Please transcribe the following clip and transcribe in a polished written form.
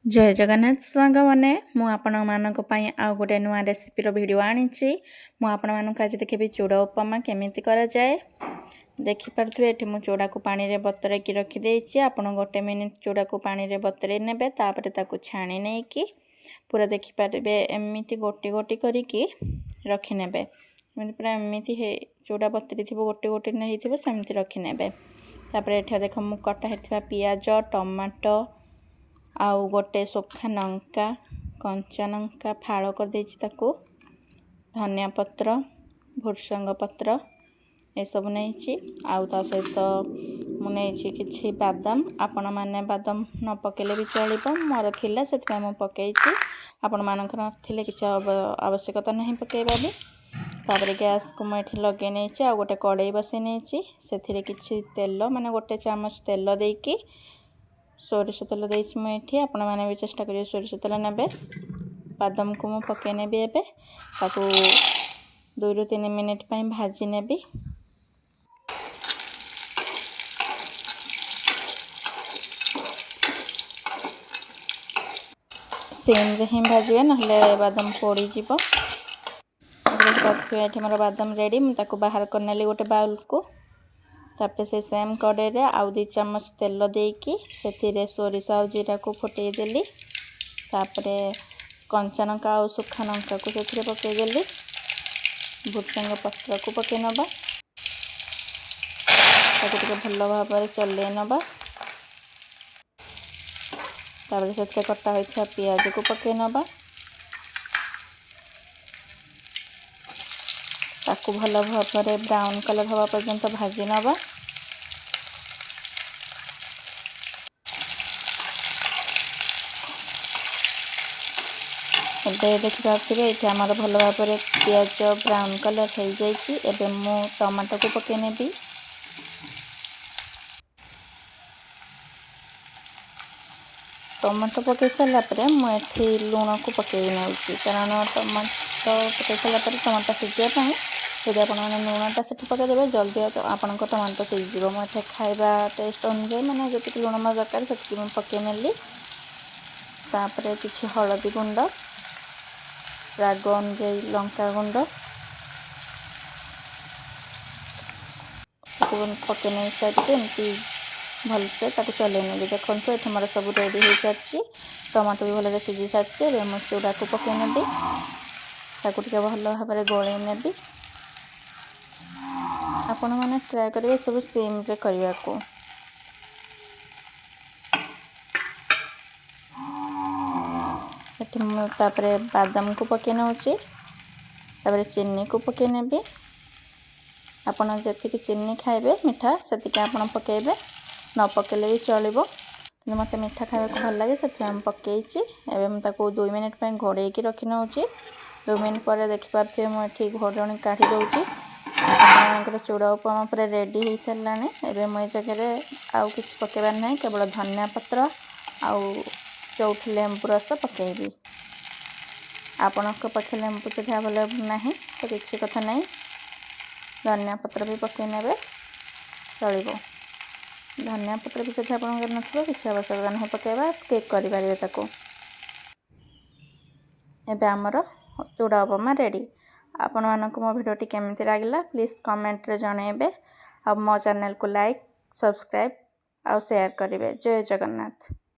जय जगन्नाथ सांग मैंने मुझे आउ गोटे नुआ रेसिपीर वीडियो आनी मुझे आज देखी चूड़ा उपमा केमी कराए देखिपे ये मुझे चूड़ा को पानी में बतरे की रखीदे आपण गोटे मिनिट चूड़ा को पानी में बतरे ने छाणी नहीं कि पूरा देखिपारे एमती गोटी गोटी करके रखीने पूरा एमती चूड़ा बतरी थी गोटे गोटे नहीं सेमती रखीने ये देख मु कटा है पियाज टमाटो आउ गोटे सुखा लंका कंचा लंका फाड़ कर देको धनिया पत्र भुर्संग पत्र ये सब नहीं आउ ता सहित मुझे किसी बादाम आपण मैंने बादाम न पकेले भी चलो मोर थिला से पकई आपण मानक नथिले किसी आवश्यकता नहीं पकेबा भी तापर गैस को मुझे लगे नहीं आ गोटे कड़ाई बसई नहीं से किसी तेल माने गोटे चामच तेल देकी सोरिष तेल देती मुझे आपण मैंने भी चेष्टा करेंगे सोरिष तेल ने बादाम को मुझे पकई नेबी एवं 2 ରୁ 3 मिनिट भाजी नेबी सेम रे ही भाजे ना बादाम पोड़ीजी मोर बादाम रेडी मुझे बाहर करनेली गोटे बाउल को तापर से सेम कड़े रे आउ 2 चामच तेल देकी से सोरिष आ जीरा को फुटे देली तापर कंचा लंका आ सुखा लंका को से पकईदेली भुर्संग पत्र को पकई नबा भल भाव चल नबा तापर से कटा होता पियाज को पकई नबा ताकू भल भाव ब्राउन कलर हवा पर्यंत भाजी नबा देखिए ये आमर भल भाव पियाज ब्राउन कलर हो जाए मु टमाटो को पकई नेबी टमाटो पकई सारापर मुझे लुण को पकई नौ कारण टमाटो पकई सारापर टमाटो सीझापी यदि आप लुणटा से पकईदेवे जल्दी आपण टमाटो सीझ मुझे खाଇବା टेस्ट अनुसार मैंने जी लुण मो दरकार से पकई नेली तापर किसी हलदी गुंड राग अनुजाई लंका गुंड पकई नहीं सारी एमती भलसे चल देखो ये मोर सब रेडी हो सारी टमाटो भी भल सीझी सारी मुझे चूड़ा को पकई नेबी टे भल भाव गोल नेबी आपण मैंने ट्राए करेंगे सब सेम रे करने को तापर बादाम को पकई नौची तापर चीनी को पकई नेबी आपण जी चीनी खाइबे मिठा से आप पकईबे न पकईले भी चलो कि मत मीठा खावा भल लगे से पकई 2 मिनिट घोड़े रखी नौ 2 मिनिट पर देखिपे मुझे घोड़णी काढ़ी दूसरी आप चूड़ा उपमा पूरा रेडी हो सारे एवं मुझे जगह आउ कि पकईबार ना केवल धनिया पत्र आउ चौथी लेंबू रस पकईबी आपण पाखे लेंबू जब अवेलेबल ना तो किसी कथा नहीं धनिया पत्र भी पकई ने चलो धनिया पत्र भी जब आप ना किसी आवश्यकता नहीं पकईबा स्किप करें एबे आमर चूड़ा उपमा रेडी आपण मानक मो भिडियोटी केमिति लागला प्लीज कमेंट रे जणेबे आ मो चैनल को लाइक सब्सक्राइब और शेयर करेंगे। जय जगन्नाथ।